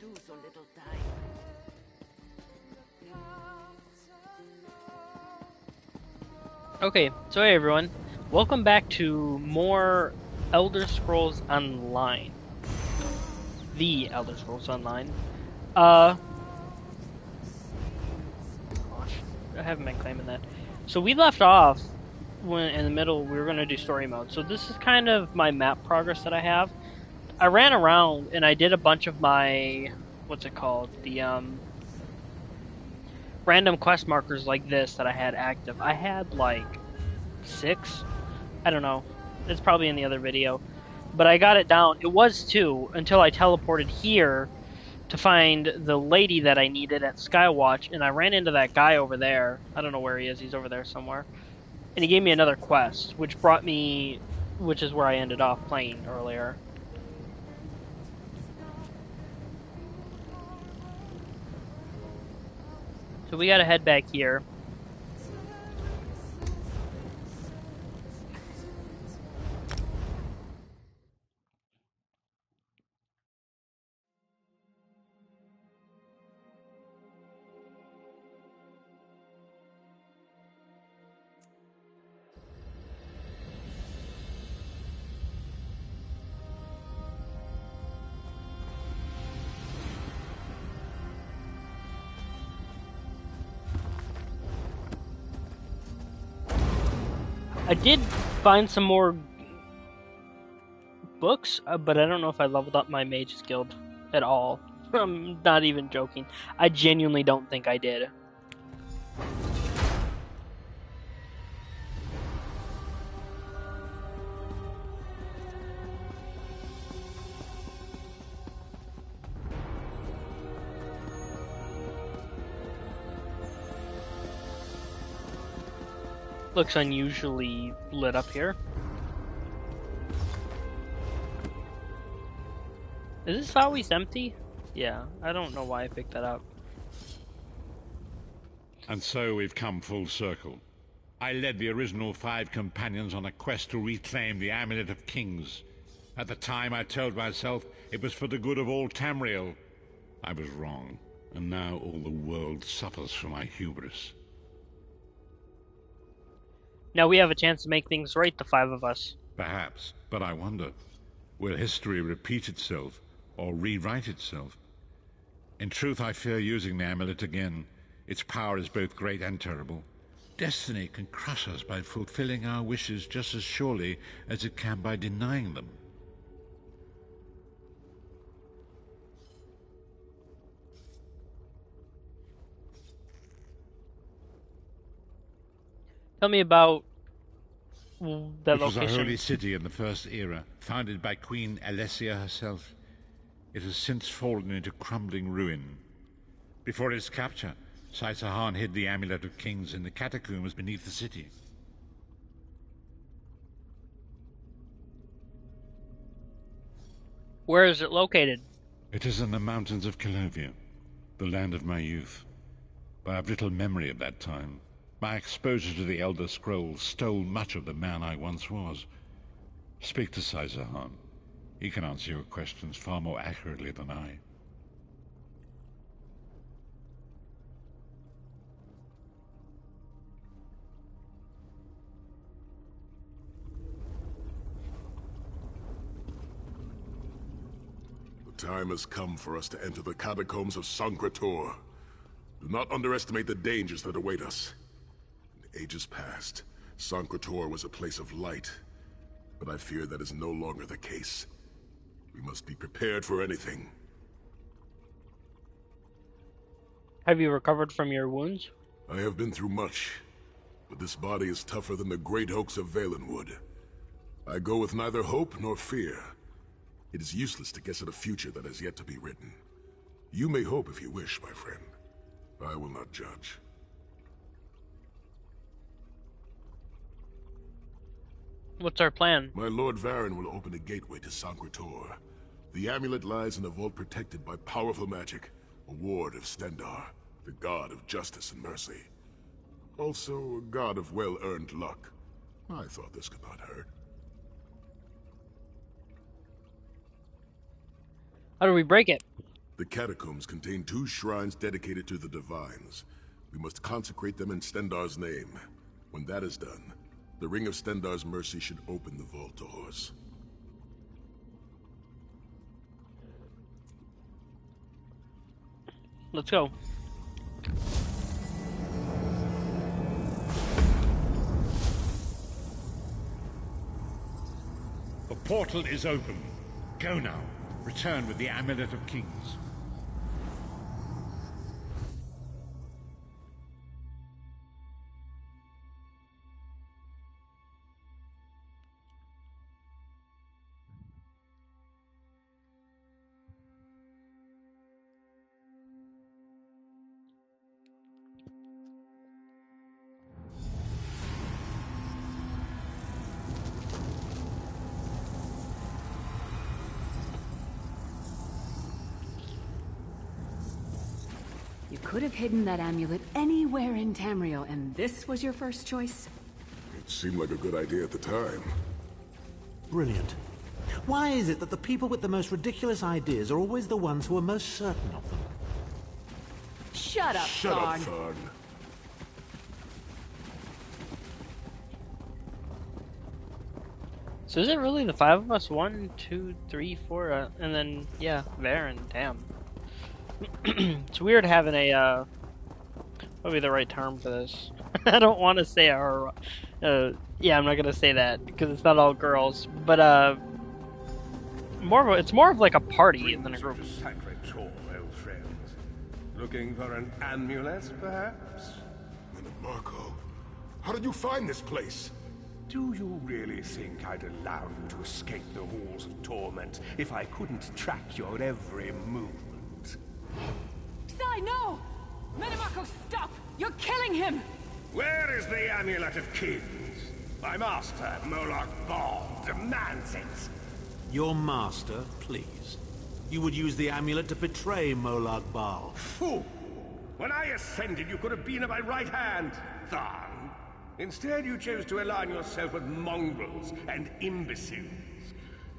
do so little time. Okay, so hey everyone, welcome back to more Elder Scrolls Online. The Elder Scrolls Online. Gosh, I haven't been claiming that. So we left off when in the middle we were going to do story mode. So this is kind of my map progress that I have. I ran around and I did a bunch of my, what's it called? The random quest markers like this that I had active. I had like 6. I don't know. It's probably in the other video. But I got it down. It was 2 until I teleported here to find the lady that I needed at Skywatch, and I ran into that guy over there. I don't know where he is. He's over there somewhere. And he gave me another quest, which brought me, which is where I ended off playing earlier. So we gotta head back here. I did find some more books, but I don't know if I leveled up my mage's guild at all. I'm not even joking. I genuinely don't think I did. Looks unusually lit up here. Is this always empty? Yeah, I don't know why I picked that up. And so we've come full circle. I led the original 5 companions on a quest to reclaim the Amulet of Kings. At the time I told myself it was for the good of all Tamriel. I was wrong, and now all the world suffers from my hubris. Now we have a chance to make things right, the 5 of us. Perhaps, but I wonder, will history repeat itself, or rewrite itself? In truth, I fear using the amulet again. Its power is both great and terrible. Destiny can crush us by fulfilling our wishes just as surely as it can by denying them. Tell me about that It was a location. holy city in the First Era, founded by Queen Alessia herself. It has since fallen into crumbling ruin. Before its capture, Saitsahan hid the Amulet of Kings in the catacombs beneath the city. Where is it located? It is in the mountains of Calovia, the land of my youth. But I have little memory of that time. My exposure to the Elder Scrolls stole much of the man I once was. Speak to Saitsahan. He can answer your questions far more accurately than I. The time has come for us to enter the catacombs of Sancre. Do not underestimate the dangers that await us. In ages past, Sancre was a place of light, but I fear that is no longer the case. We must be prepared for anything. Have you recovered from your wounds? I have been through much, but this body is tougher than the great oaks of Valenwood. I go with neither hope nor fear. It is useless to guess at a future that has yet to be written. You may hope if you wish, my friend. I will not judge. What's our plan? My Lord Varen will open a gateway to Sancre. The amulet lies in a vault protected by powerful magic, a ward of Stendarr, the god of justice and mercy. Also, a god of well-earned luck. I thought this could not hurt. How do we break it? The catacombs contain 2 shrines dedicated to the Divines. We must consecrate them in Stendarr's name. When that is done, the Ring of Stendarr's mercy should open the vault doors. Let's go. The portal is open. Go now. Return with the Amulet of Kings. You could have hidden that amulet anywhere in Tamriel, and this was your first choice? It seemed like a good idea at the time. Brilliant. Why is it that the people with the most ridiculous ideas are always the ones who are most certain of them? Shut up, Shut up, Thorn. Thorn. So is it really the 5 of us? 1, 2, 3, 4, and then yeah, Varen. Damn. It's weird having a what would be the right term for this? I don't want to say our yeah, I'm not gonna say that because it's not all girls, but it's more of like a party than a group. Sancre, old friends. Looking for an amulet, perhaps? Marco, how did you find this place? Do you really think I'd allow you to escape the halls of torment if I couldn't track your every movement? Sai, no! Metamarco, stop! You're killing him! Where is the Amulet of Kings? My master, Molag Bal, demands it. Your master, please. You would use the amulet to betray Molag Bal. Fool! When I ascended, you could have been at my right hand, Tharn. Instead, you chose to align yourself with mongrels and imbeciles.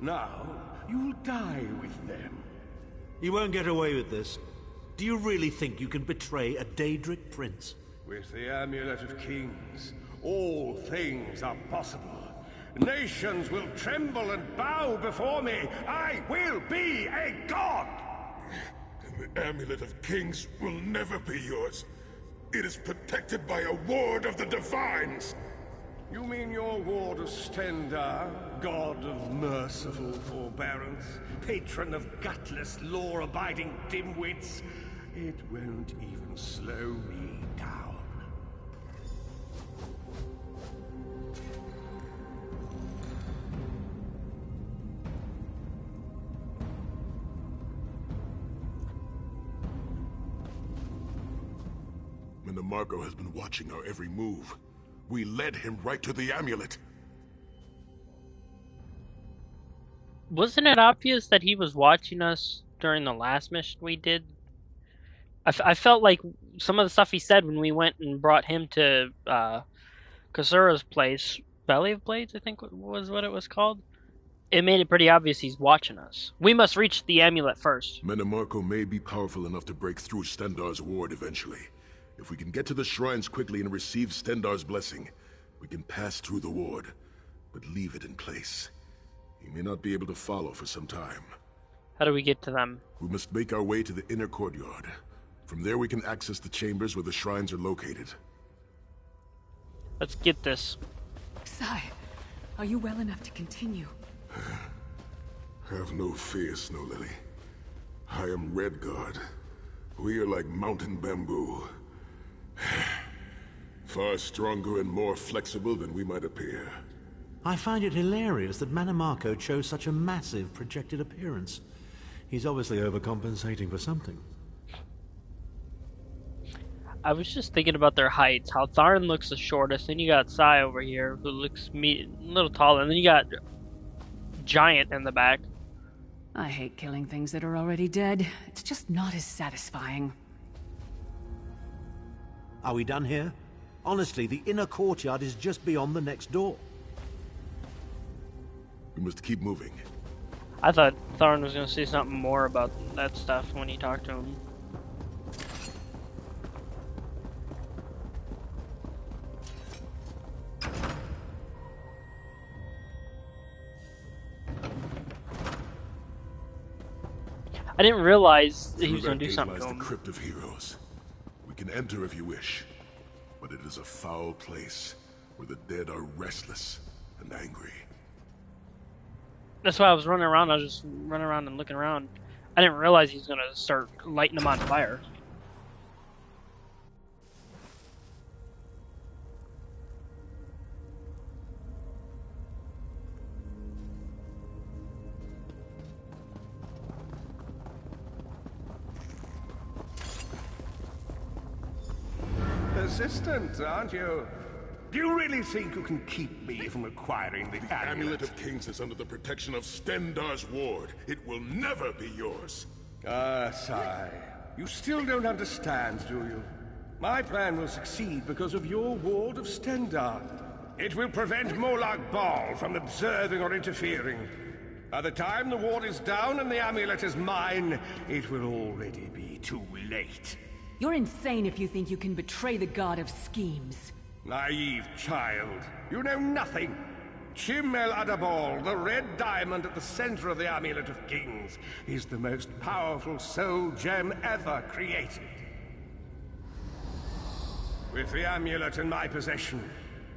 Now, you'll die with them. You won't get away with this. Do you really think you can betray a Daedric prince? With the Amulet of Kings, all things are possible. Nations will tremble and bow before me. I will be a god! And the Amulet of Kings will never be yours. It is protected by a ward of the Divines. You mean your ward of Stendarr, god of merciful forbearance, patron of gutless, law-abiding dimwits? It won't even slow me down. Marco has been watching our every move. We led him right to the amulet. Wasn't it obvious that he was watching us during the last mission we did? I felt like some of the stuff he said when we went and brought him to Kasura's place, Valley of Blades, I think was what it was called. It made it pretty obvious he's watching us. We must reach the amulet first. Metamarco may be powerful enough to break through Stendarr's ward eventually. If we can get to the shrines quickly and receive Stendarr's blessing, we can pass through the ward, but leave it in place. He may not be able to follow for some time. How do we get to them? We must make our way to the inner courtyard. From there we can access the chambers where the shrines are located. Let's get this. Sai, are you well enough to continue? Have no fear, Snow Lily. I am Redguard. We are like mountain bamboo. Far stronger and more flexible than we might appear. I find it hilarious that Manamarco chose such a massive projected appearance. He's obviously overcompensating for something. I was just thinking about their heights, how Tharn looks the shortest, then you got Sai over here, who looks a little taller, and then you got Giant in the back. I hate killing things that are already dead. It's just not as satisfying. Are we done here? Honestly, the inner courtyard is just beyond the next door. We must keep moving. I thought Tharn was going to say something more about that stuff when he talked to him. I didn't realize that he was going to do something to him. The Crypt of Heroes. We can enter if you wish, but it is a foul place where the dead are restless and angry. That's why I was running around. I was just running around and looking around. I didn't realize he was going to start lighting them on fire. Persistent, aren't you? Do you really think you can keep me from acquiring the The Amulet of Kings is under the protection of Stendarr's ward. It will never be yours. Ah, sigh. You still don't understand, do you? My plan will succeed because of your ward of Stendarr. It will prevent Molag Bal from observing or interfering. By the time the ward is down and the amulet is mine, it will already be too late. You're insane if you think you can betray the god of schemes. Naive child. You know nothing. Chim El Adabal, the red diamond at the center of the Amulet of Kings, is the most powerful soul gem ever created. With the amulet in my possession,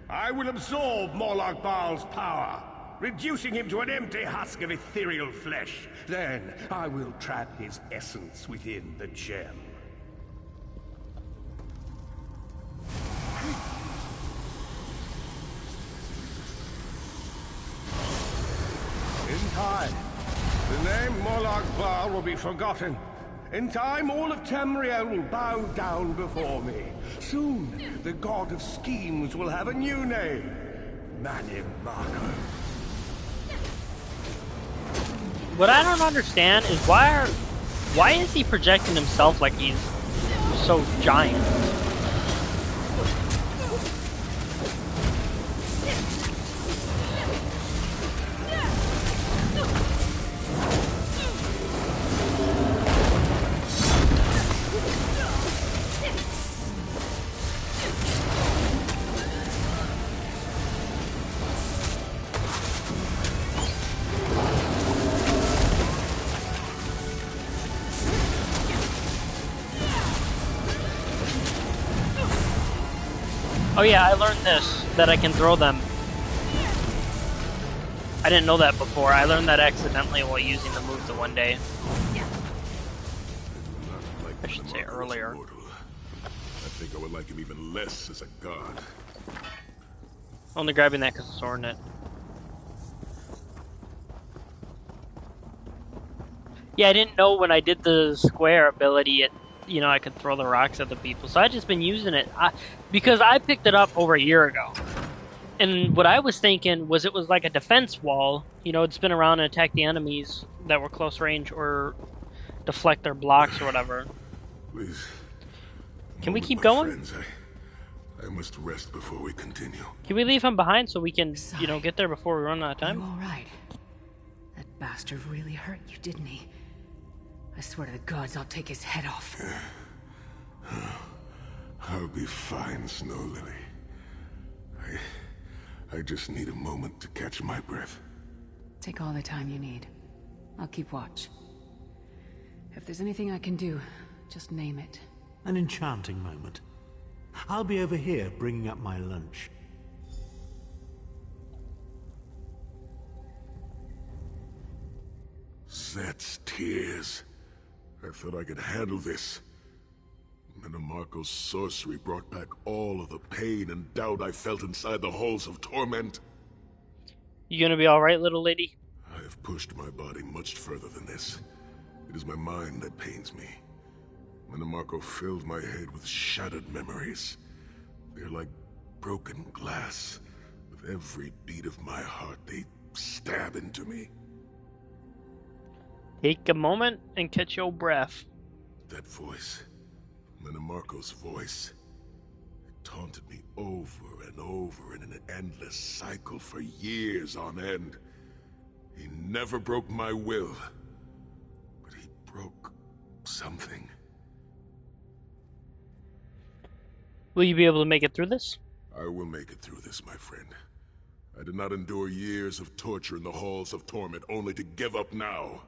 I will absorb Molag Bal's power, reducing him to an empty husk of ethereal flesh. Then I will trap his essence within the gem. In time, the name Molag Bal will be forgotten. In time, all of Tamriel will bow down before me. Soon, the god of schemes will have a new name. Manimako. What I don't understand is why is he projecting himself like he's so giant? Oh yeah, I learned this, that I can throw them. I didn't know that before. I learned that accidentally while using the move the one day. I should say earlier. I think I would like him even less as a god. Only grabbing that because it's ordinate. Yeah, I didn't know when I did the square ability, I could throw the rocks at the people. So I've just been using it. Because I picked it up over a year ago. And what I was thinking was it was like a defense wall. It'd spin around and attack the enemies that were close range or deflect their blocks or whatever. Please. Can we keep going? Friends, I must rest before we continue. Can we leave him behind so we can, get there before we run out of time? You all right? That bastard really hurt you, didn't he? I swear to the gods, I'll take his head off. I'll be fine, Snow Lily. I just need a moment to catch my breath. Take all the time you need. I'll keep watch. If there's anything I can do, just name it. An enchanting moment. I'll be over here bringing up my lunch. Set's tears. I thought I could handle this. Manamarco's sorcery brought back all of the pain and doubt I felt inside the halls of torment. You gonna be alright, little lady? I have pushed my body much further than this. It is my mind that pains me. Manamarco filled my head with shattered memories. They're like broken glass. With every beat of my heart, they stab into me. Take a moment and catch your breath. That voice, Manamarco's voice, it taunted me over and over in an endless cycle for years on end. He never broke my will. But he broke something. Will you be able to make it through this? I will make it through this, my friend. I did not endure years of torture in the halls of torment only to give up now.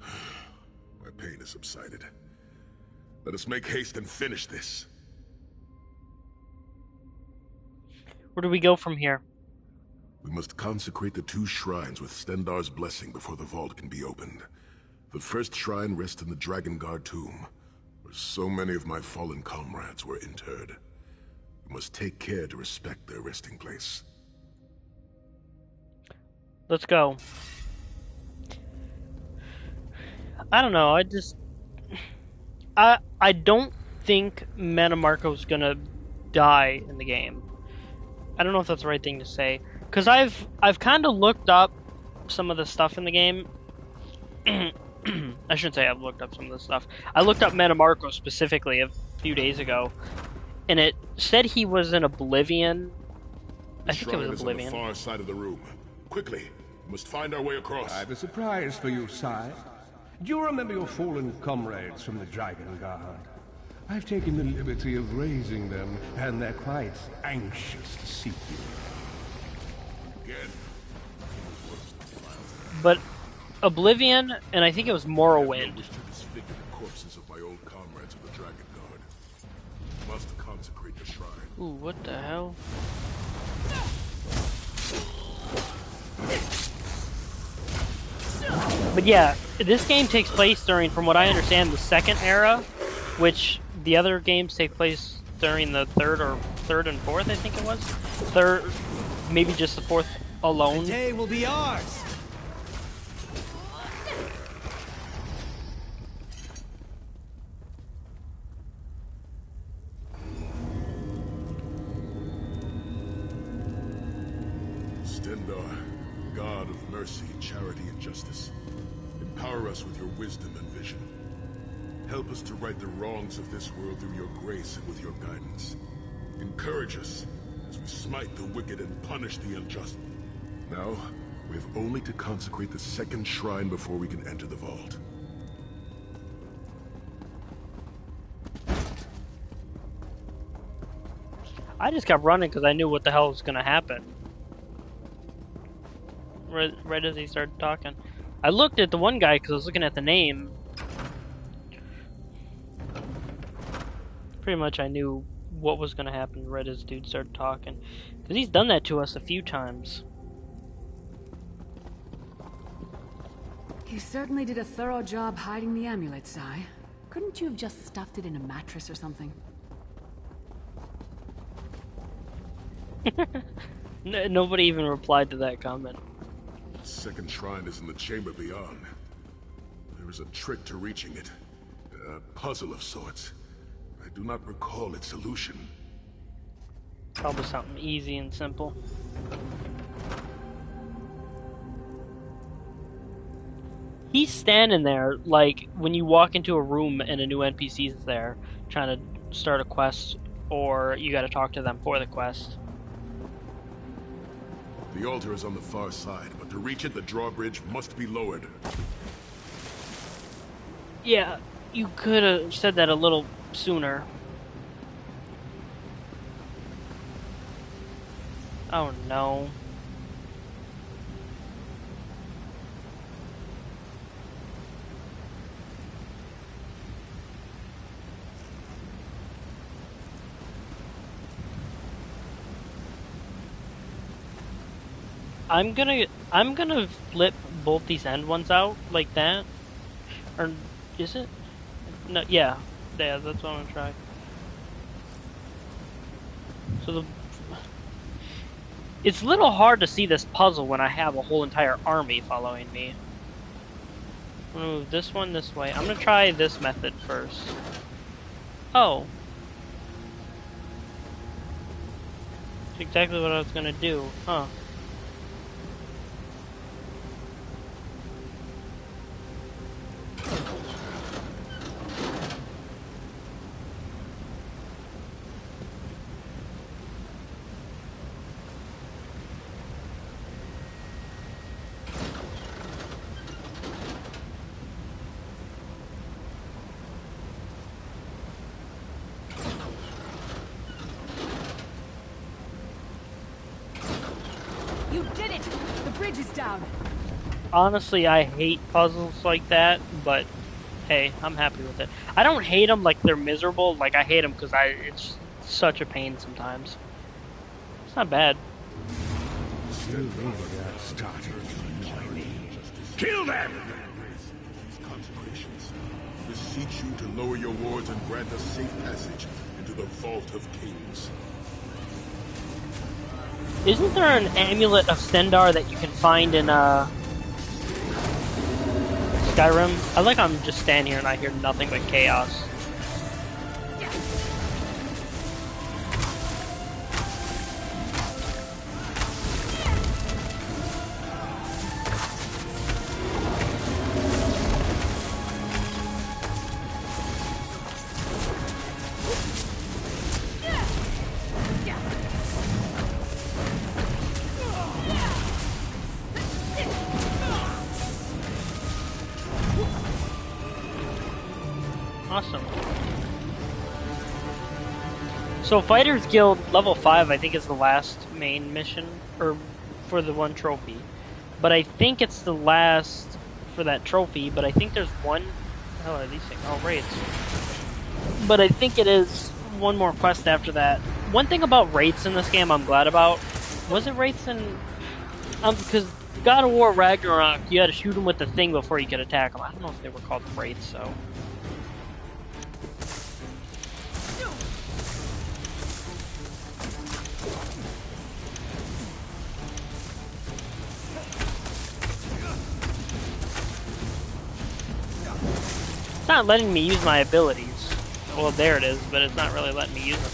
My pain has subsided. Let us make haste and finish this. Where do we go from here? We must consecrate the 2 shrines with Stendarr's blessing before the vault can be opened. The first shrine rests in the Dragon Guard tomb, where so many of my fallen comrades were interred. We must take care to respect their resting place. Let's go. I don't know, I don't think Mannimarco's gonna die in the game. I don't know if that's the right thing to say. Because I've kind of looked up some of the stuff in the game. I shouldn't say I've looked up some of the stuff. I looked up Mannimarco specifically a few days ago. And it said he was in Oblivion. I think it was Oblivion. On the far side of the room. Quickly, we must find our way across. I have a surprise for you, sire. Do you remember your fallen comrades from the Dragon Guard? I've taken the liberty of raising them, and they're quite anxious to see you. Again. But Oblivion, and I think it was Morrowind. I wish to disfigure the corpses of my old comrades of the Dragon Guard. We must consecrate the shrine. Ooh, what the hell? But yeah, this game takes place during, from what I understand, the second era, which the other games take place during the third and fourth, I think it was. Third, maybe just the fourth alone. Today will be ours. Stendarr, God of mercy, charity, and justice, empower us with your wisdom and vision. Help us to right the wrongs of this world through your grace and with your guidance. Encourage us as we smite the wicked and punish the unjust. Now, we have only to consecrate the second shrine before we can enter the vault. I just kept running because I knew what the hell was going to happen. Right as he started talking. I looked at the one guy because I was looking at the name. Pretty much I knew what was going to happen right as dude started talking. Because he's done that to us a few times. You certainly did a thorough job hiding the amulet, Sai. Couldn't you have just stuffed it in a mattress or something? Nobody even replied to that comment. The second shrine is in the chamber beyond. There is a trick to reaching it. A puzzle of sorts. I do not recall its solution. Probably something easy and simple. He's standing there, like, when you walk into a room and a new NPC is there, trying to start a quest, or you gotta talk to them for the quest. The altar is on the far side, but to reach it, the drawbridge must be lowered. Yeah, you could have said that a little sooner. Oh no. I'm gonna flip both these end ones out like that. Or is it? No, yeah, that's what I'm gonna try. So it's a little hard to see this puzzle when I have a whole entire army following me. I'm gonna move this one this way. I'm gonna try this method first. Oh. That's exactly what I was gonna do, huh? bridge is down. Honestly, I hate puzzles like that, but hey, I'm happy with it. I don't hate them like they're miserable. Like, I hate them because it's such a pain sometimes. It's not bad. Kill them! Consecrations. Beseech you to lower your wards and grant us safe passage into the Vault of Kings. Isn't there an amulet of Stendar that you can find in Skyrim? I like I'm just standing here and I hear nothing but chaos. Awesome. So Fighters Guild level 5 I think is the last main mission, or for the one trophy. But I think it's the last for that trophy, but I think there's one... What the hell are these things? Oh, raids. But I think it is one more quest after that. One thing about raids in this game I'm glad about, was it raids in... because God of War Ragnarok, you had to shoot them with the thing before you could attack them. I don't know if they were called raids, so... It's not letting me use my abilities. Well, there it is, but it's not really letting me use them.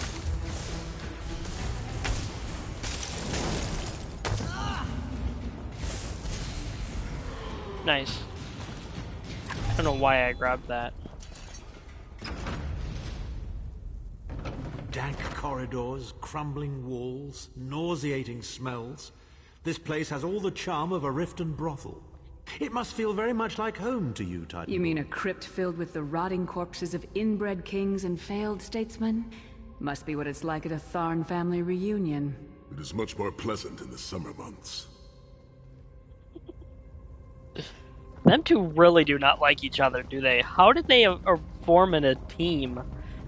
Nice. I don't know why I grabbed that. Dank corridors, crumbling walls, nauseating smells. This place has all the charm of a Riften brothel. It must feel very much like home to you, Titan. You mean a crypt filled with the rotting corpses of inbred kings and failed statesmen? Must be what it's like at a Tharn family reunion. It is much more pleasant in the summer months. Them two really do not like each other, do they? How did they form in a team?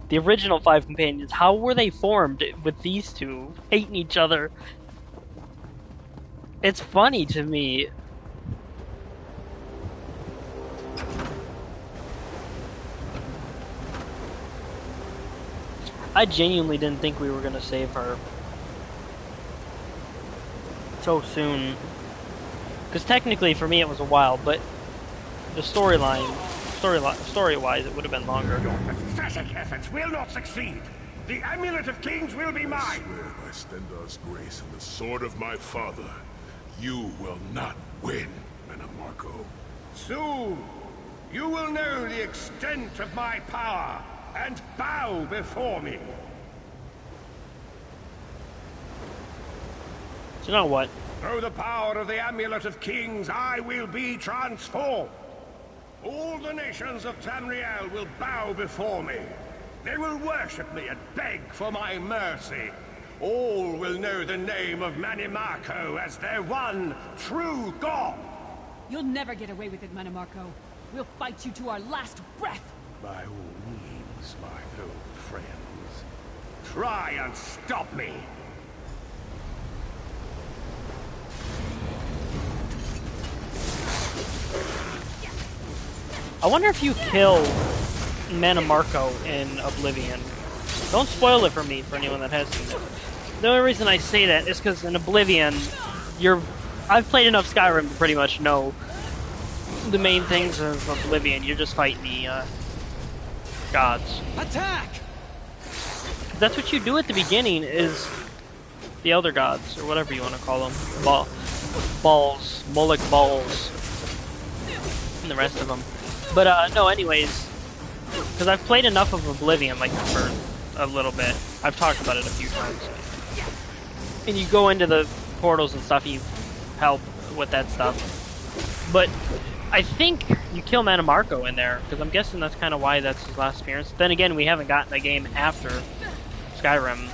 The original 5 companions, how were they formed with these two hating each other? It's funny to me. I genuinely didn't think we were going to save her so soon. Because technically, for me, it was a while, but the story-wise, it would have been longer. Your pathetic efforts will not succeed. The Amulet of Kings will be I mine. swear by Stendar's grace and the sword of my father, you will not win, Manamarco. Soon, you will know the extent of my power and bow before me. So now what? Through the power of the Amulet of Kings, I will be transformed. All the nations of Tamriel will bow before me. They will worship me and beg for my mercy. All will know the name of Manimarco as their one true god. You'll never get away with it, Manamarco. We'll fight you to our last breath. By all means, my old friends. Try and stop me. I wonder if you kill Manamarco in Oblivion. Don't spoil it for me, for anyone that has seen it. The only reason I say that is because in Oblivion, I've played enough Skyrim to pretty much know the main things of Oblivion. You're just fighting the gods. Attack! That's what you do at the beginning, is the Elder Gods, or whatever you want to call them. Balls. Moloch balls. And the rest of them. But, no, anyways, because I've played enough of Oblivion, like, for a little bit. I've talked about it a few times. And you go into the portals and stuff, you help with that stuff. But I think you kill Manamarco in there, because I'm guessing that's kind of why that's his last appearance. Then again, we haven't gotten a game after Skyrim.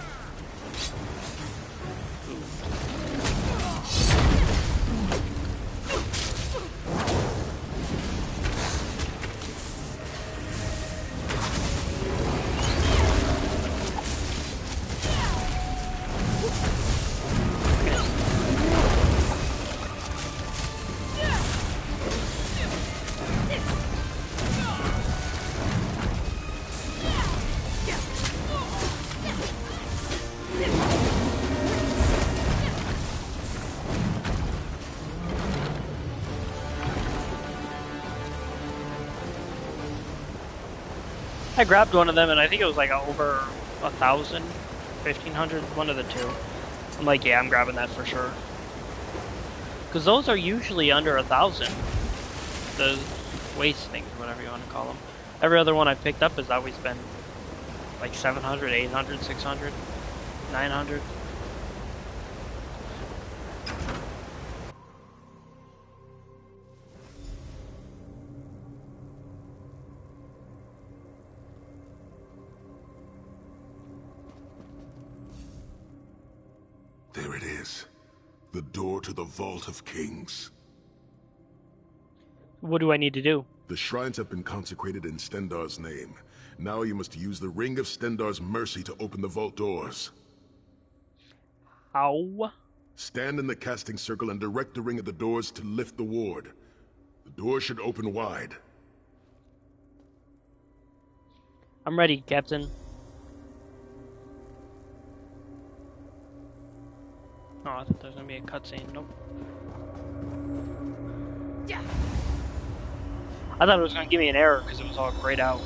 I grabbed one of them and I think it was like over 1,000, 1,500, one of the two. I'm like, yeah, I'm grabbing that for sure. Because those are usually under 1,000. The waste things, whatever you want to call them. Every other one I've picked up has always been like 700, 800, 600, 900. There it is. The door to the Vault of Kings. What do I need to do? The shrines have been consecrated in Stendarr's name. Now you must use the Ring of Stendarr's mercy to open the vault doors. How? Stand in the casting circle and direct the ring at the doors to lift the ward. The door should open wide. I'm ready, Captain. Oh, I thought there was gonna be a cutscene. Nope. Yeah. I thought it was gonna give me an error because it was all grayed out.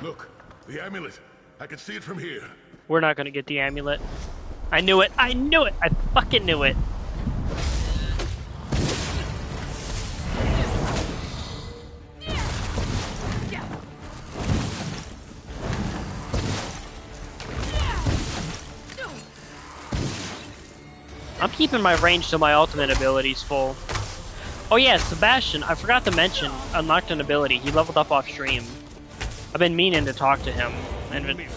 Look, the amulet. I can see it from here. We're not gonna get the amulet. I knew it. I knew it. I fucking knew it. I'm keeping my range to my ultimate abilities full. Oh yeah, Sebastian, I forgot to mention, unlocked an ability. He leveled up off stream. I've been meaning to talk to him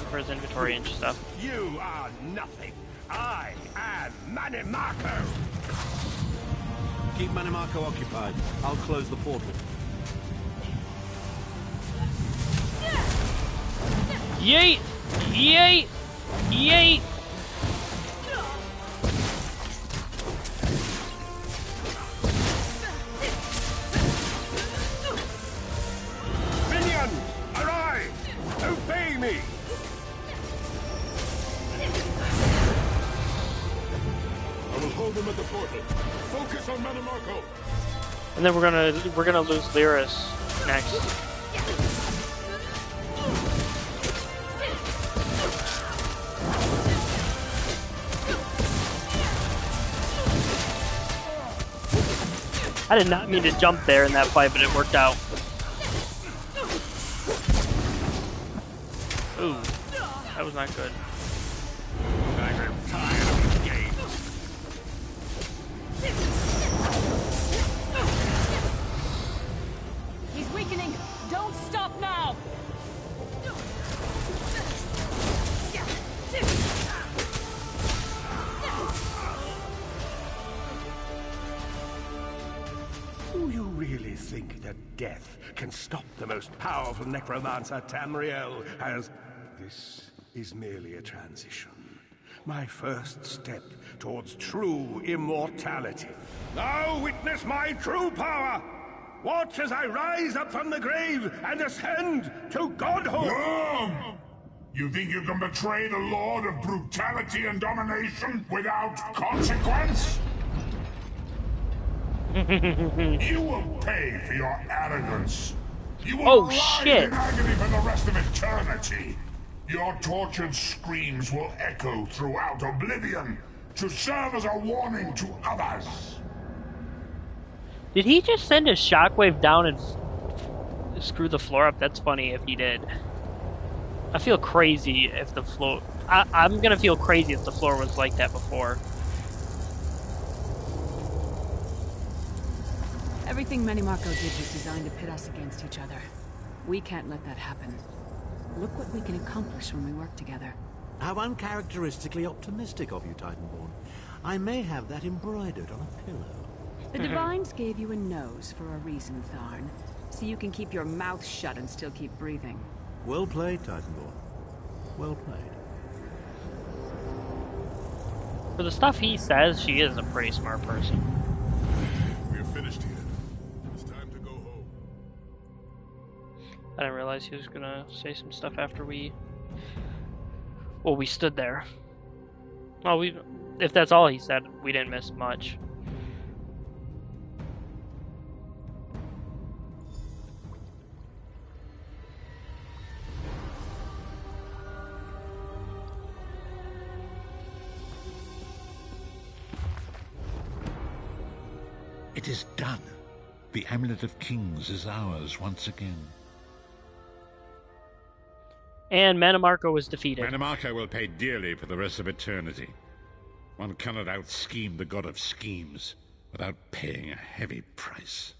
for his inventory and stuff. You are nothing. I am Manimarco. Keep Manimarco occupied. I'll close the portal. Yeet! Yeet! Yeet! Minions, arise! Obey me! I will hold them at the portal. Focus on Manimarco. And then we're gonna lose Lyris next. I did not mean to jump there in that fight, but it worked out. Ooh, that was not good. I am tired of these games. He's weakening. Don't stop now. Do you really think that death can stop the most powerful necromancer Tamriel has? This is merely a transition. My first step towards true immortality. Now witness my true power! Watch as I rise up from the grave and ascend to godhood! Wrong! You think you can betray the Lord of brutality and domination without consequence? You will pay for your arrogance. You will writhe in agony for the rest of eternity. Your tortured screams will echo throughout oblivion to serve as a warning to others. Did he just send a shockwave down and screw the floor up? That's funny if he did. I feel crazy if the floor... I'm gonna feel crazy if the floor was like that before. Everything Manimarco did was designed to pit us against each other. We can't let that happen. Look what we can accomplish when we work together. How uncharacteristically optimistic of you, Titanborn. I may have that embroidered on a pillow. The Divines gave you a nose for a reason, Tharn. So you can keep your mouth shut and still keep breathing. Well played, Titanborn. Well played. For the stuff he says, she is a pretty smart person. We're finished here. It's time to go home. I didn't realize he was gonna say some stuff after we... Well, we stood there. Well, if that's all he said, we didn't miss much. It is done. The Amulet of Kings is ours once again. And Manamarco was defeated. Manamarco will pay dearly for the rest of eternity. One cannot out-scheme the god of schemes without paying a heavy price.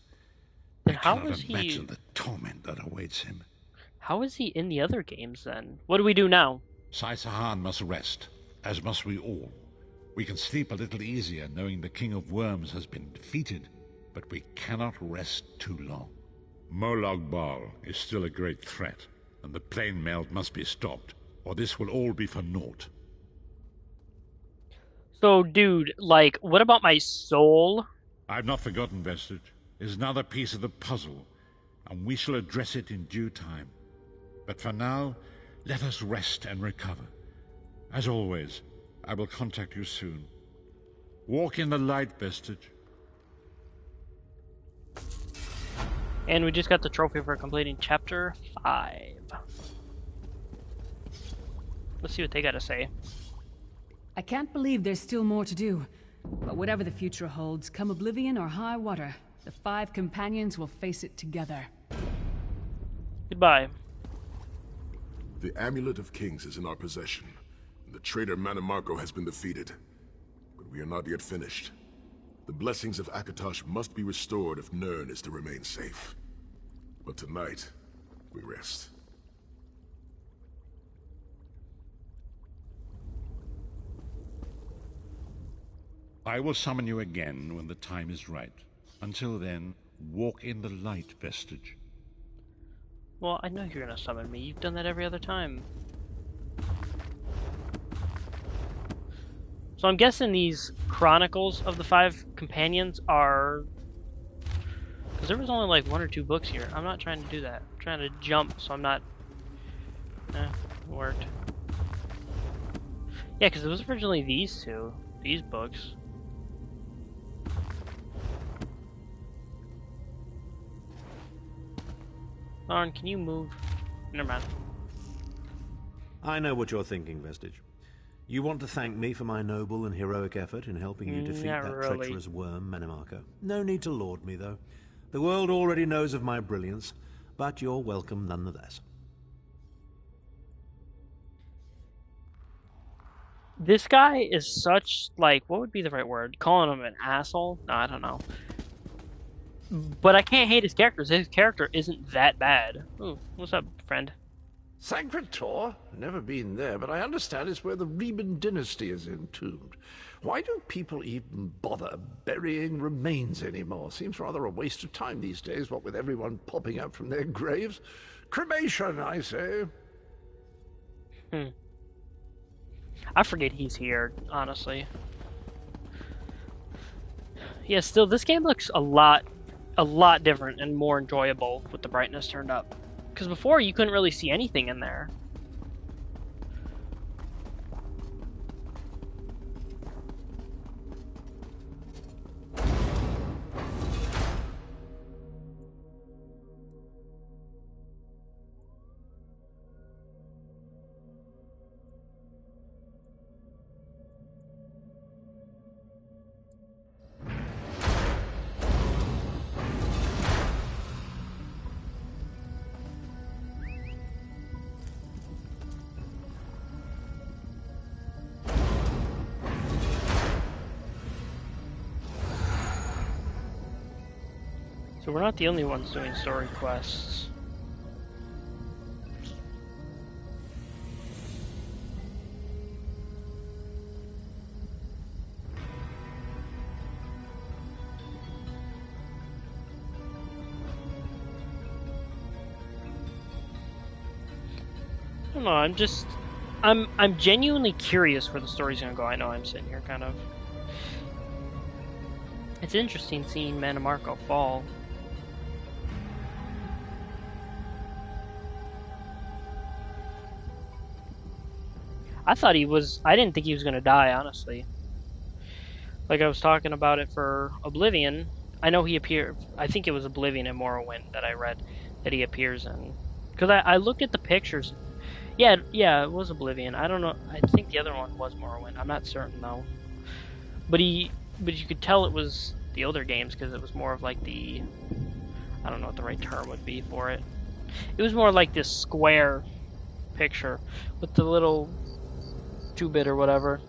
Then I how cannot is he... imagine the torment that awaits him. How is he in the other games, then? What do we do now? Sai Sahan must rest, as must we all. We can sleep a little easier knowing the King of Worms has been defeated, but we cannot rest too long. Molag Bal is still a great threat, and the plane meld must be stopped, or this will all be for naught. So, dude, like, what about my soul? I've not forgotten, Vestige. It is another piece of the puzzle, and we shall address it in due time. But for now, let us rest and recover. As always, I will contact you soon. Walk in the light, Vestige. And we just got the trophy for completing Chapter 5. Let's see what they gotta say. I can't believe there's still more to do. But whatever the future holds, come oblivion or high water, the 5 companions will face it together. Goodbye. The Amulet of Kings is in our possession, and the traitor Manamarco has been defeated. But we are not yet finished. The blessings of Akatosh must be restored if Nirn is to remain safe. But tonight, we rest. I will summon you again when the time is right. Until then, walk in the light, Vestige. Well, I know you're gonna summon me. You've done that every other time. So I'm guessing these chronicles of the 5 companions are... Because there was only like 1 or 2 books here. I'm not trying to do that. I'm trying to jump so I'm not... it worked. Yeah, because it was originally these 2. These books. Lauren, can you move? Never mind. I know what you're thinking, Vestige. You want to thank me for my noble and heroic effort in helping you defeat Not that really. treacherous worm, Manamarco. No need to laud me, though. The world already knows of my brilliance, but you're welcome nonetheless. This guy is such, like, what would be the right word? Calling him an asshole? No, I don't know. But I can't hate his characters. His character isn't that bad. Ooh, what's up, friend? Sancre? Never been there, but I understand it's where the Reben dynasty is entombed. Why do people even bother burying remains anymore? Seems rather a waste of time these days, what with everyone popping up from their graves. Cremation, I say. I forget he's here, honestly. Yeah, still, this game looks a lot different and more enjoyable with the brightness turned up. Because before, you couldn't really see anything in there. So we're not the only ones doing story quests. I don't know, I'm genuinely curious where the story's gonna go. I know I'm sitting here kind of... It's interesting seeing Manamarco fall. I didn't think he was gonna die, honestly. Like I was talking about it for Oblivion. I know he appeared, I think it was Oblivion and Morrowind that I read that he appears in. Because I looked at the pictures. Yeah, it was Oblivion. I don't know, I think the other one was Morrowind. I'm not certain though. But you could tell it was the older games, because it was more of like the, I don't know what the right term would be for it. It was more like this square picture with the little 2-bit or whatever.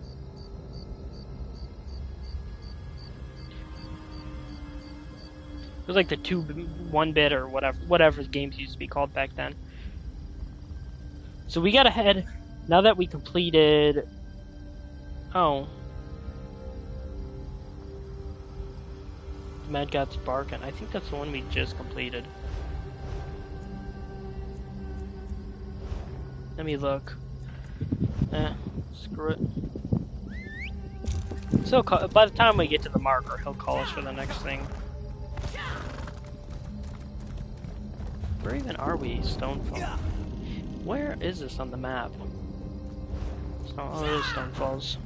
It was like the 1-bit or whatever games used to be called back then. So we got ahead. Now that we completed... Oh. Mad God's Bargain. I think that's the one we just completed. Let me look. Screw it. So by the time we get to the marker, he'll call us for the next thing. Where even are we, Stonefall? Where is this on the map? Oh, it is Stonefalls.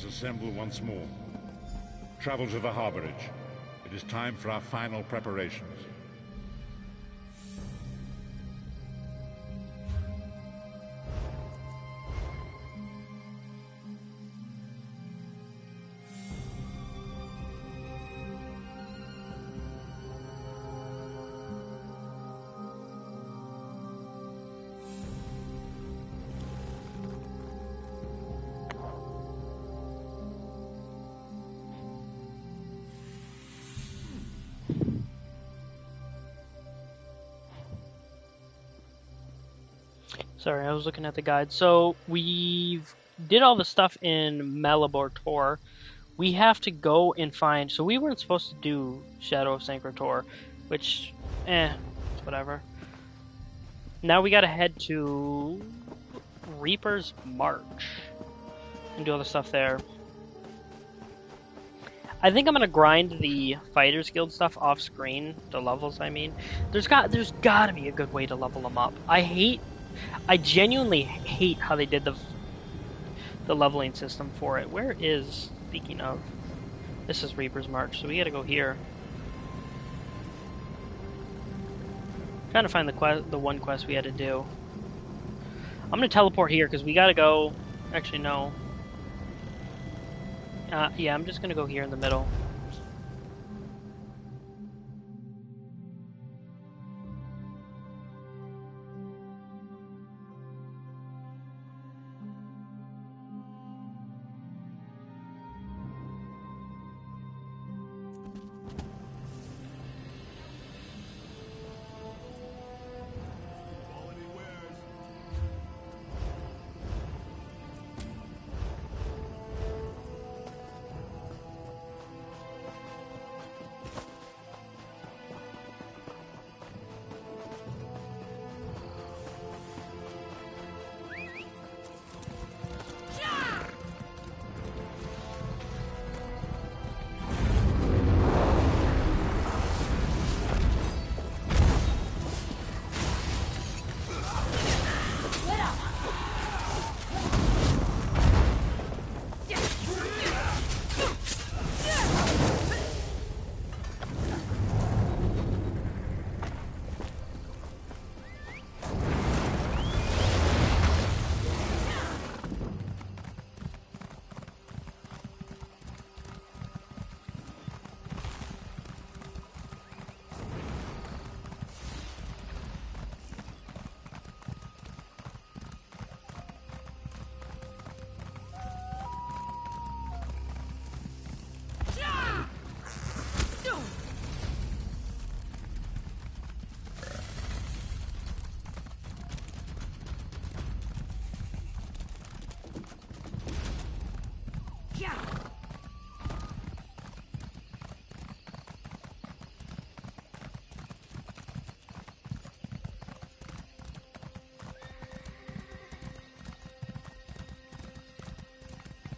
Assemble once more. Travel to the harborage. It is time for our final preparations. Sorry, I was looking at the guide. So we've did all the stuff in Malabor Tor. We have to go and find... So we weren't supposed to do Shadow of Sancre Tor, which, whatever. Now we gotta head to Reaper's March and do all the stuff there. I think I'm gonna grind the Fighters Guild stuff off screen, the levels. I mean, there's gotta be a good way to level them up. I genuinely hate how they did the leveling system for it. Where is, speaking of, this is Reaper's March, so we gotta go here. Trying to find the one quest we had to do. I'm gonna teleport here because we gotta go. Actually, no. Yeah, I'm just gonna go here in the middle.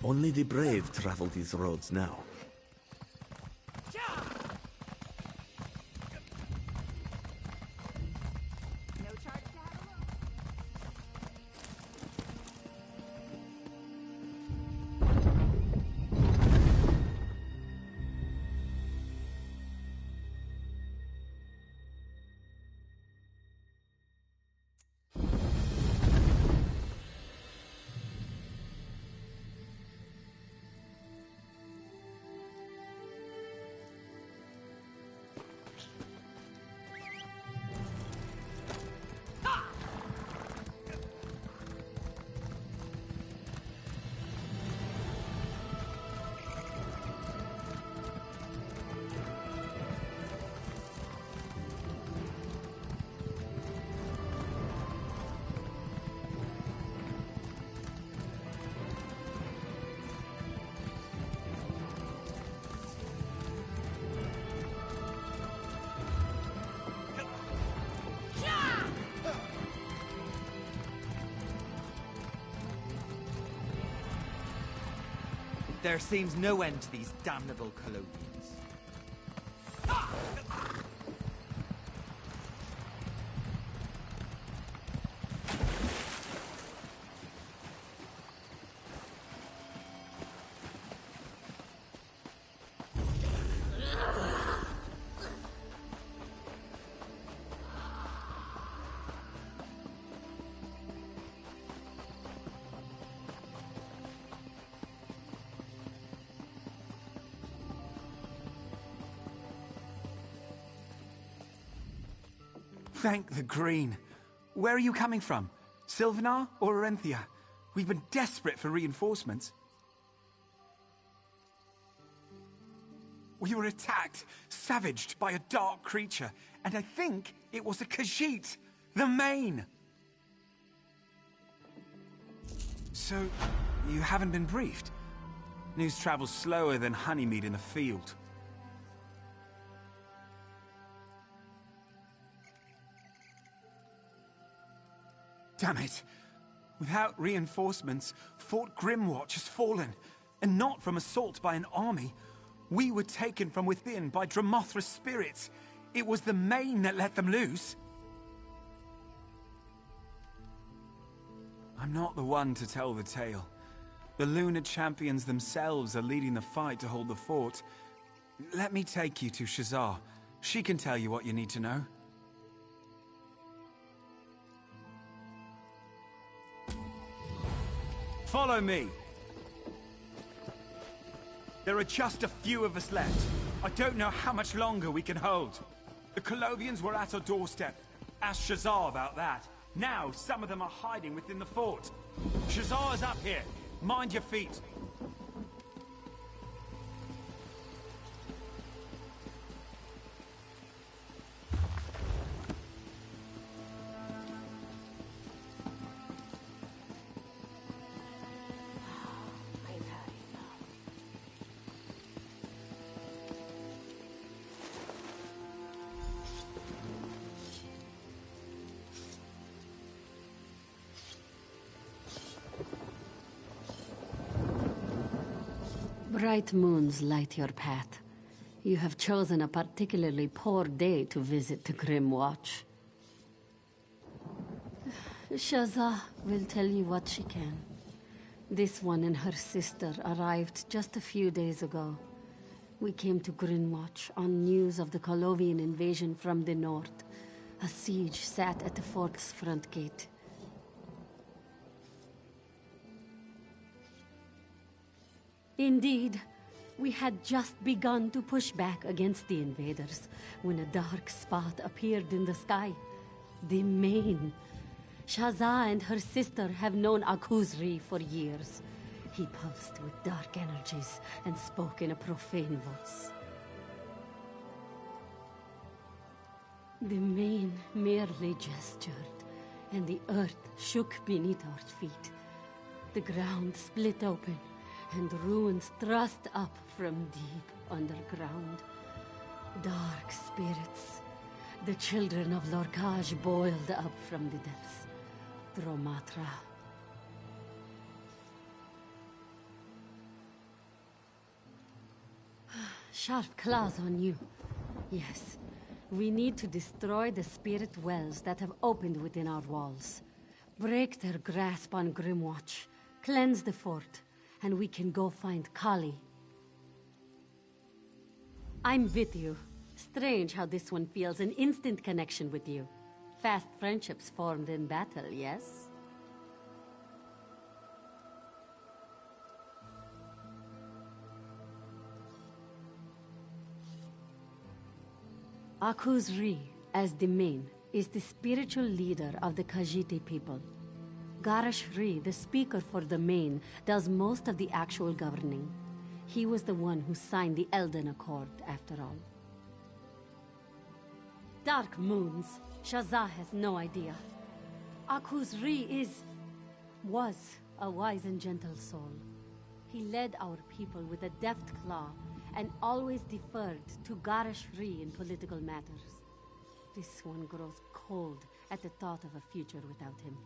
Only the brave travel these roads now. There seems no end to these damnable Colovians. Thank the Green. Where are you coming from? Sylvanar or Orenthia? We've been desperate for reinforcements. We were attacked, savaged by a dark creature, and I think it was a Khajiit, the Main. So, you haven't been briefed? News travels slower than honeymead in the field. Damn it! Without reinforcements, Fort Grimwatch has fallen, and not from assault by an army. We were taken from within by Dramothra's spirits. It was the Main that let them loose. I'm not the one to tell the tale. The Lunar Champions themselves are leading the fight to hold the fort. Let me take you to Shazar. She can tell you what you need to know. Follow me. There are just a few of us left. I don't know how much longer we can hold. The Colovians were at our doorstep. Ask Shazar about that. Now, some of them are hiding within the fort. Shazar is up here. Mind your feet. Bright moons light your path. You have chosen a particularly poor day to visit the Grimwatch. Shazah will tell you what she can. This one and her sister arrived just a few days ago. We came to Grimwatch on news of the Colovian invasion from the north. A siege sat at the fort's front gate. Indeed, we had just begun to push back against the invaders when a dark spot appeared in the sky. The Main. Shazah and her sister have known Akuzri for years. He pulsed with dark energies and spoke in a profane voice. The Main merely gestured, and the earth shook beneath our feet. The ground split open, and ruins thrust up from deep underground. Dark spirits, the children of Lorkaj boiled up from the depths. Dromatra. Sharp claws on you. Yes, we need to destroy the spirit wells that have opened within our walls. Break their grasp on Grimwatch. Cleanse the fort. And we can go find Kali. I'm with you. Strange how this one feels an instant connection with you. Fast friendships formed in battle, yes? Akuzri, as the Main, is the spiritual leader of the Khajiit people. Garashri, the speaker for the Main, does most of the actual governing. He was the one who signed the Elden Accord, after all. Dark moons. Shazah has no idea. Akuzri was a wise and gentle soul. He led our people with a deft claw and always deferred to Garashri in political matters. This one grows cold at the thought of a future without him.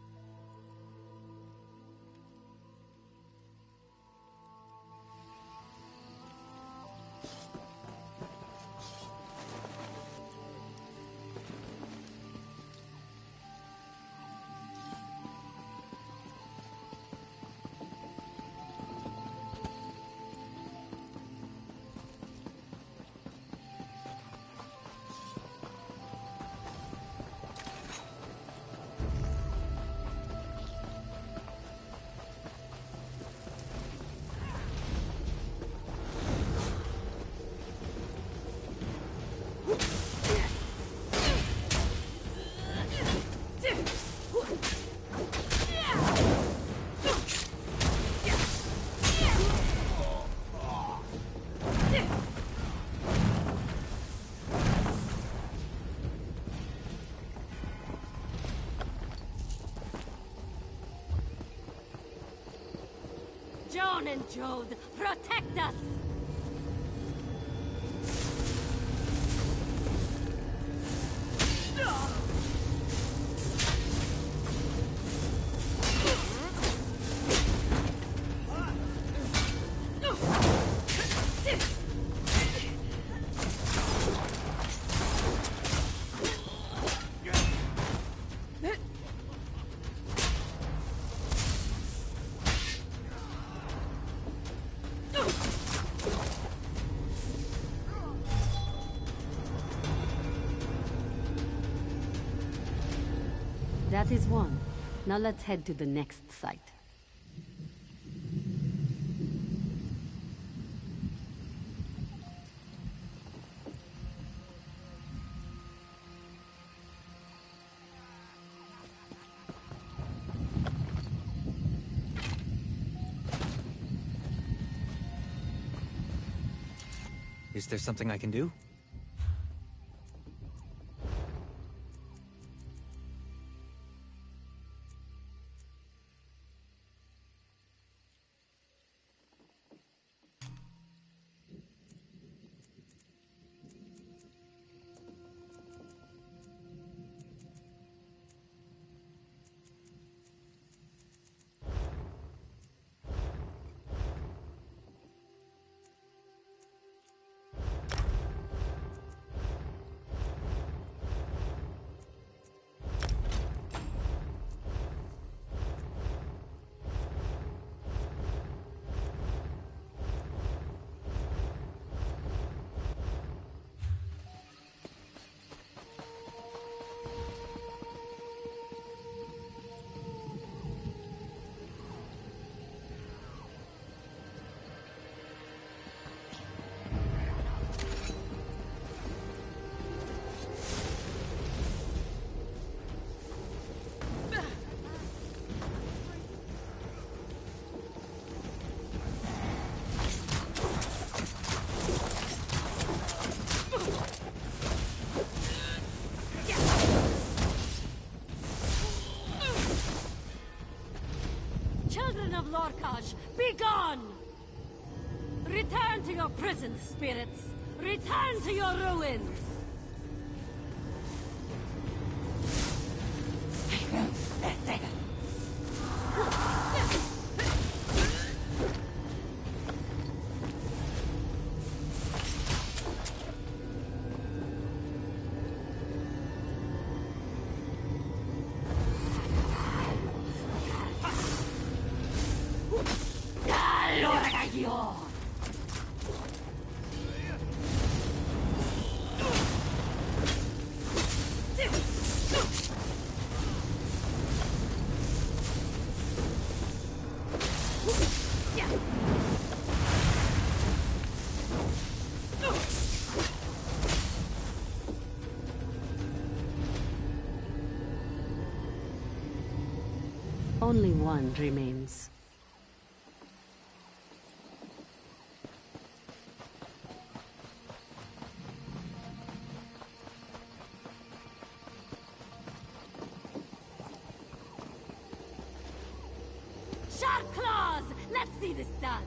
Joan and Jode, protect us! That is one. Now let's head to the next site. Is there something I can do? Children of Lorkaj, be gone! Return to your prisons, spirits! Return to your ruins! Only one remains. Shark claws! Let's see this done!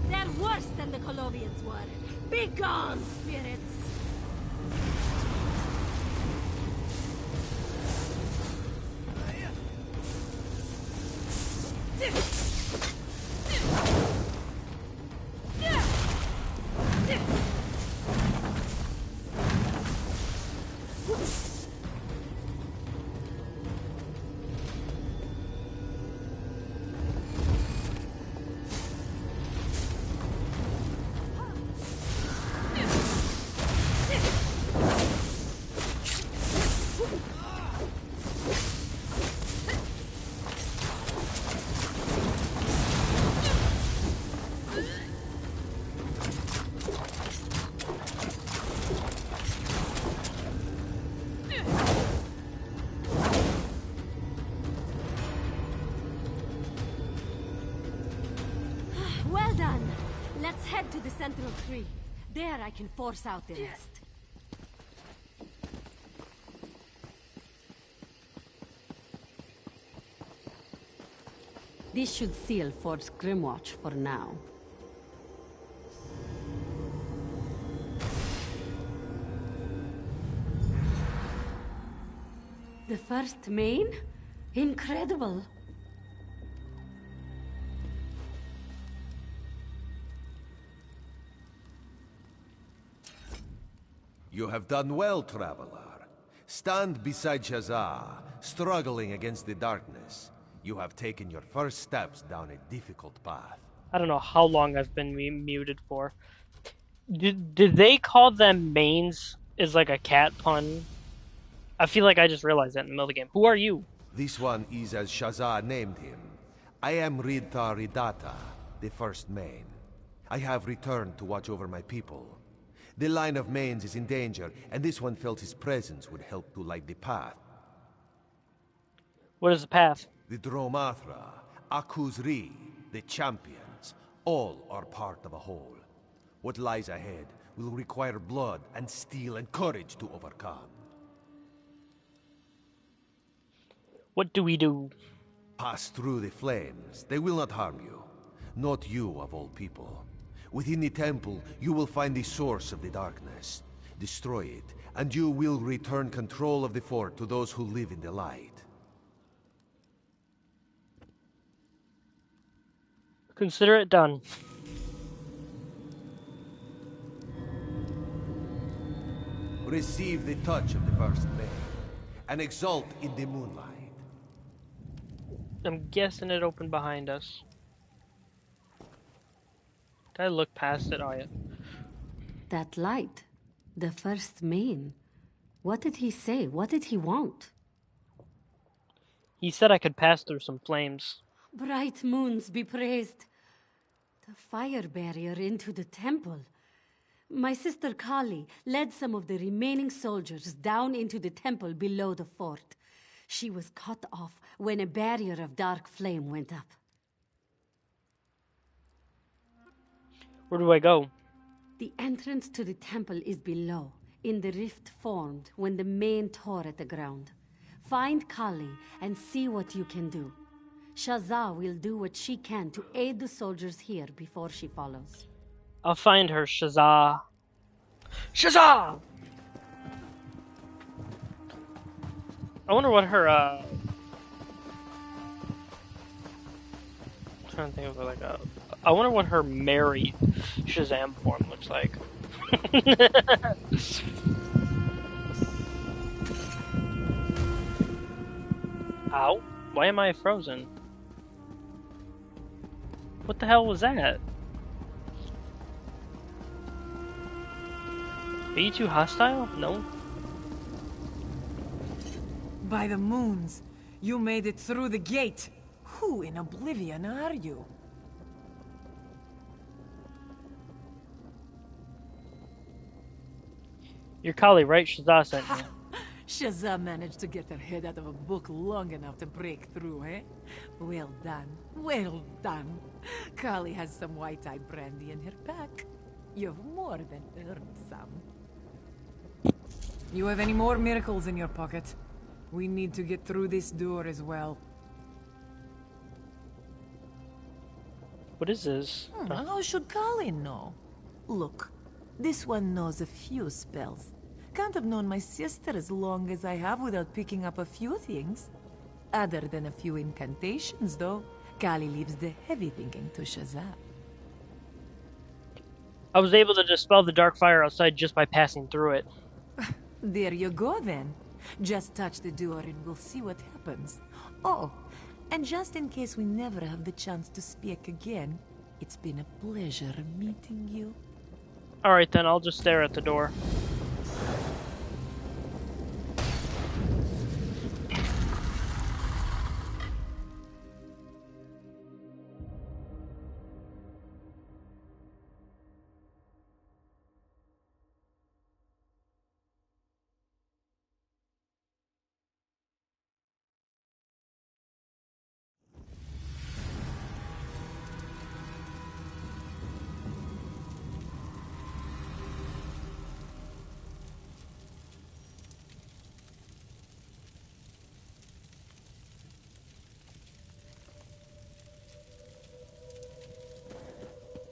They're worse than the Colovians were. Be gone, spirits! Well done. Let's head to the central tree. There I can force out the rest. This should seal Fort's Grimwatch for now. The first main? Incredible! You have done well, traveler. Stand beside Shazar, struggling against the darkness. You have taken your first steps down a difficult path. I don't know how long I've been muted for. Did they call them mains as like a cat pun? I feel like I just realized that in the middle of the game. Who are you? This one is as Shazar named him. I am Ridta Ridata, the first main. I have returned to watch over my people. The line of mains is in danger, and this one felt his presence would help to light the path. What is the path? The Dromathra, Akuzri, the champions, all are part of a whole. What lies ahead will require blood and steel and courage to overcome. What do we do? Pass through the flames. They will not harm you. Not you, of all people. Within the temple, you will find the source of the darkness. Destroy it, and you will return control of the fort to those who live in the light. Consider it done. Receive the touch of the first main, and exult in the moonlight. I'm guessing it opened behind us. Did I look past it? Oh, yeah. That light. The first main. What did he say? What did he want? He said I could pass through some flames. Bright moons be praised. The fire barrier into the temple. My sister Kali led some of the remaining soldiers down into the temple below the fort. She was cut off when a barrier of dark flame went up. Where do I go? The entrance to the temple is below, in the rift formed when the main tore at the ground. Find Kali and see what you can do. Shazza will do what she can to aid the soldiers here before she follows. I'll find her, Shazza. Shazza! I wonder what her, I'm trying to think of like a... I wonder what her Mary Shazam form looks like. Ow. Why am I frozen? What the hell was that? Are you too hostile? No? By the moons, you made it through the gate. Who in oblivion are you? You're Kali, right? Shazza sent me. Shazza managed to get her head out of a book long enough to break through, eh? Well done. Well done. Kali has some white-eye brandy in her pack. You've more than earned some. You have any more miracles in your pocket? We need to get through this door as well. What is this? How should Kali know? Look, this one knows a few spells. Can't have known my sister as long as I have without picking up a few things. Other than a few incantations, though, Kali leaves the heavy thinking to Shazza. I was able to dispel the dark fire outside just by passing through it. There you go, then. Just touch the door and we'll see what happens. Oh, and just in case we never have the chance to speak again, it's been a pleasure meeting you. Alright then, I'll just stare at the door.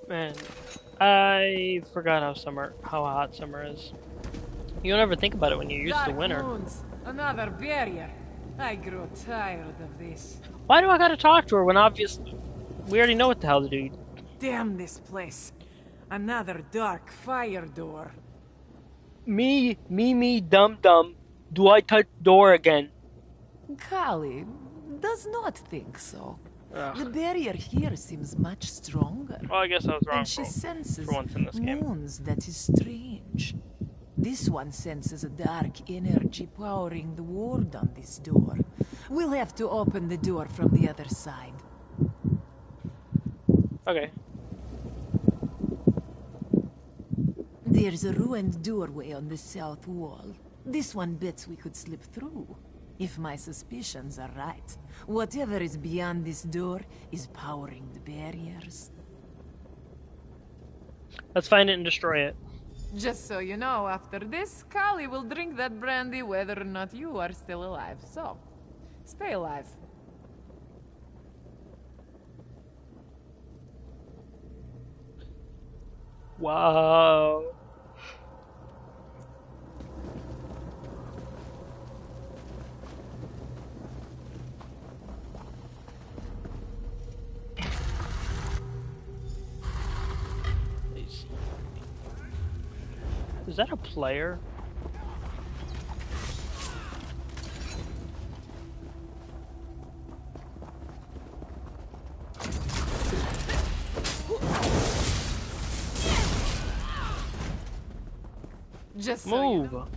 Man, I forgot how hot summer is. You don't ever think about it when you're used to winter. Moons, another barrier. I grow tired of this. Why do I gotta talk to her when obviously we already know what the hell to do? Damn this place. Another dark fire door. Me, dumb. Do I touch door again? Kali does not think so. Ugh. The barrier here seems much stronger. Well, I guess I was wrong And she senses for once in this game. moons that is strange. This one senses a dark energy powering the ward on this door. We'll have to open the door from the other side. Okay. There's a ruined doorway on the south wall. This one bets we could slip through. If my suspicions are right, whatever is beyond this door is powering the barriers. Let's find it and destroy it. Just so you know, after this, Kali will drink that brandy whether or not you are still alive. So, stay alive. Wow. Is that a player? Just so move. You know.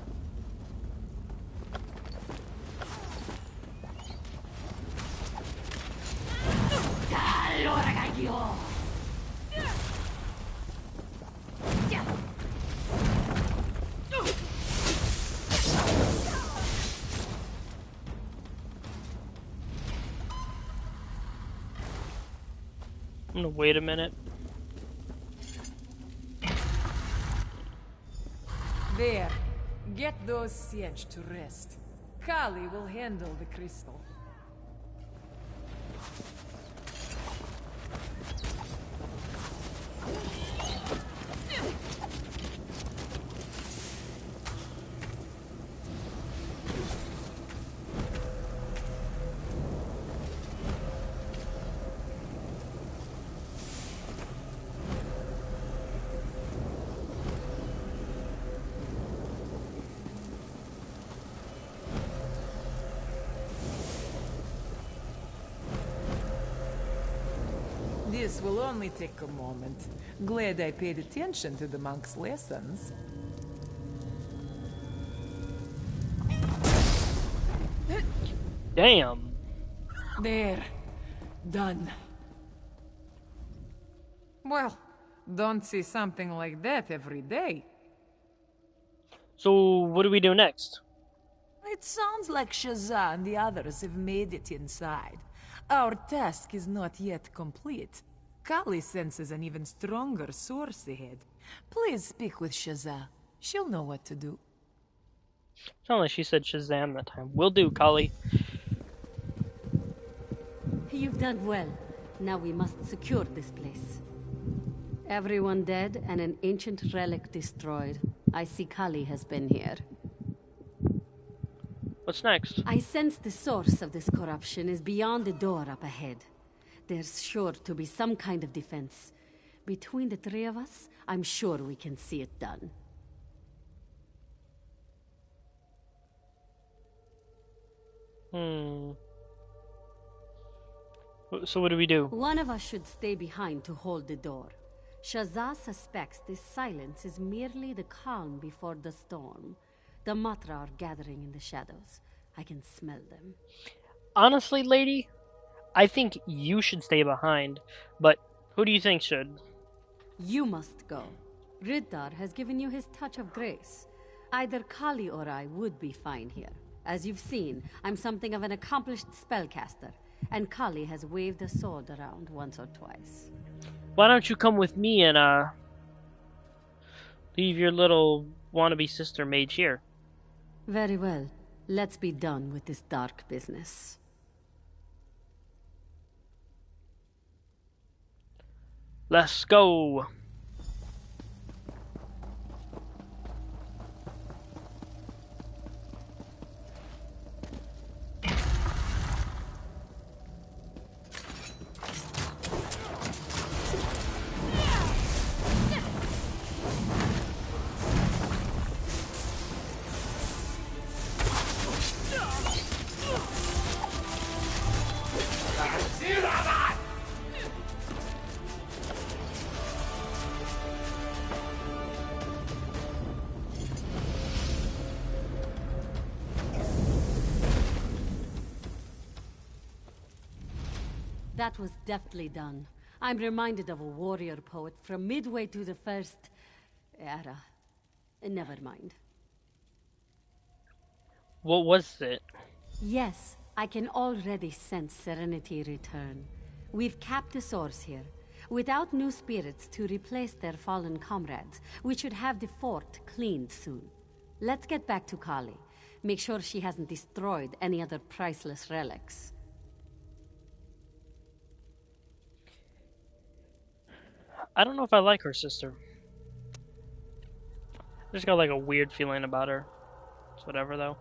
I'm gonna wait a minute. There. Get those siege to rest. Kali will handle the crystal. This will only take a moment. Glad I paid attention to the monk's lessons. Damn. There. Done. Well, don't see something like that every day. So, what do we do next? It sounds like Shazza and the others have made it inside. Our task is not yet complete. Kali senses an even stronger source ahead. Please speak with Shazza. She'll know what to do. Sound like she said Shazam that time. Will do, Kali. You've done well. Now we must secure this place. Everyone dead and an ancient relic destroyed. I see Kali has been here. What's next? I sense the source of this corruption is beyond the door up ahead. There's sure to be some kind of defense. Between the three of us, I'm sure we can see it done. So what do we do? One of us should stay behind to hold the door. Shazza suspects this silence is merely the calm before the storm. The Matra are gathering in the shadows. I can smell them. Honestly, lady, I think you should stay behind, but who do you think should? You must go. Riddar has given you his touch of grace. Either Kali or I would be fine here. As you've seen, I'm something of an accomplished spellcaster, and Kali has waved a sword around once or twice. Why don't you come with me and, leave your little wannabe sister mage here? Very well. Let's be done with this dark business. Let's go. That was deftly done. I'm reminded of a warrior poet from midway through the first era. Never mind. What was it? Yes, I can already sense serenity return. We've capped the source here. Without new spirits to replace their fallen comrades, we should have the fort cleaned soon. Let's get back to Kali. Make sure she hasn't destroyed any other priceless relics. I don't know if I like her sister. I just got like a weird feeling about her. It's whatever though.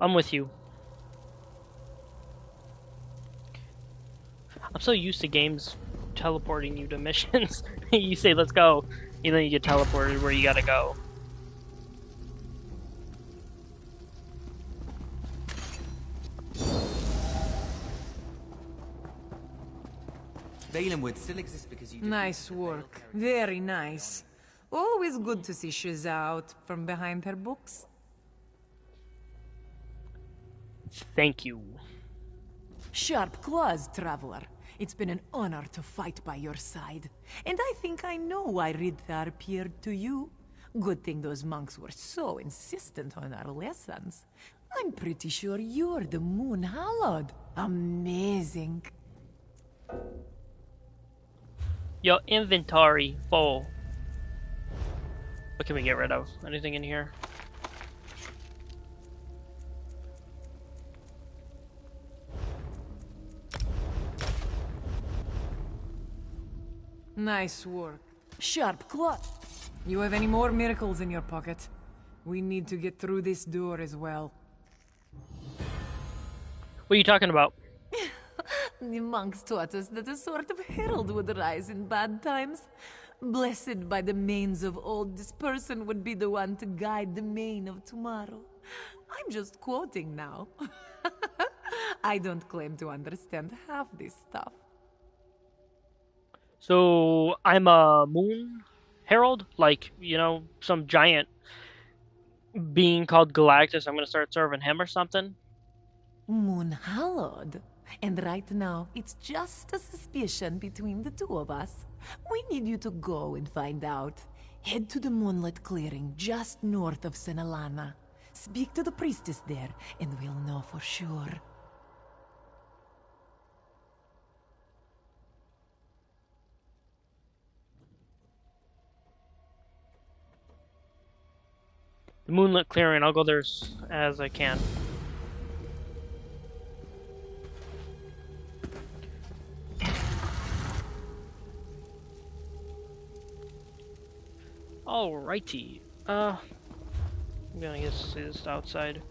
I'm with you. I'm so used to games teleporting you to missions. You say let's go, and then you get teleported where you gotta go. Valenwood still exists because you... Nice work. Very nice. Always good to see Shiz out from behind her books. Thank you. Sharp claws, traveler. It's been an honor to fight by your side. And I think I know why Ridthar appeared to you. Good thing those monks were so insistent on our lessons. I'm pretty sure you're the Moon Hallowed. Amazing. Your inventory full. What can we get rid of? Anything in here? Nice work. Sharp claw. You have any more miracles in your pocket? We need to get through this door as well. What are you talking about? The monks taught us that a sort of herald would rise in bad times. Blessed by the manes of old, this person would be the one to guide the mane of tomorrow. I'm just quoting now. I don't claim to understand half this stuff. So I'm a moon herald, like, you know, some giant being called Galactus. I'm gonna start serving him or something. Moon hallowed. And right now, it's just a suspicion between the two of us. We need you to go and find out. Head to the moonlit clearing just north of Senalana. Speak to the priestess there, and we'll know for sure. The moonlit clearing, I'll go there as I can. Alrighty. I'm gonna get to see this outside.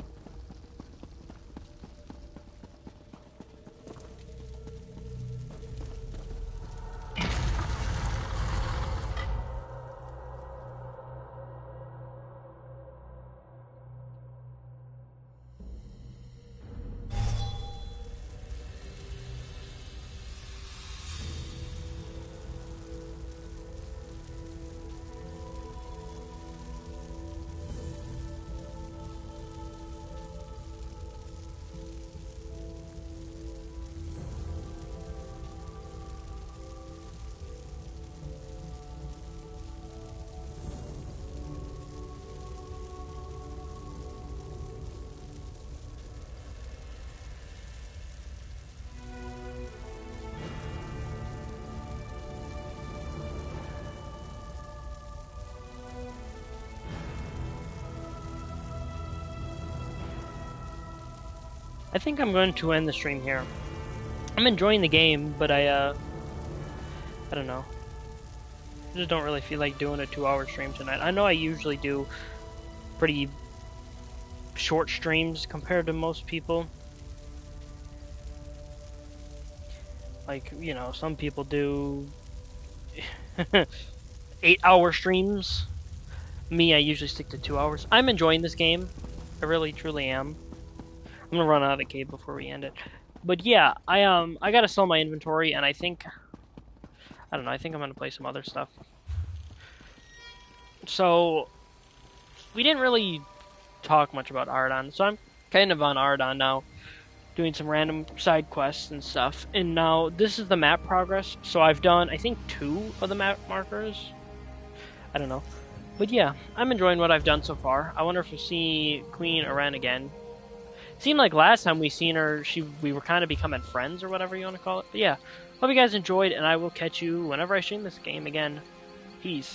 I think I'm going to end the stream here. I'm enjoying the game, but I don't know. I just don't really feel like doing a 2-hour stream tonight. I know I usually do pretty short streams compared to most people. Like, you know, some people do 8-hour streams. Me, I usually stick to 2 hours. I'm enjoying this game. I really, truly am. I'm gonna run out of the cave before we end it. But yeah, I gotta sell my inventory, and I think, I don't know, I think I'm gonna play some other stuff. So, we didn't really talk much about Ardon, so I'm kind of on Ardon now, doing some random side quests and stuff. And now, this is the map progress, so I've done, I think, 2 of the map markers. I don't know. But yeah, I'm enjoying what I've done so far. I wonder if we'll see Queen Aren again. Seemed like last time we seen her, we were kind of becoming friends, or whatever you want to call it. But yeah, hope you guys enjoyed, and I will catch you whenever I stream this game again. Peace.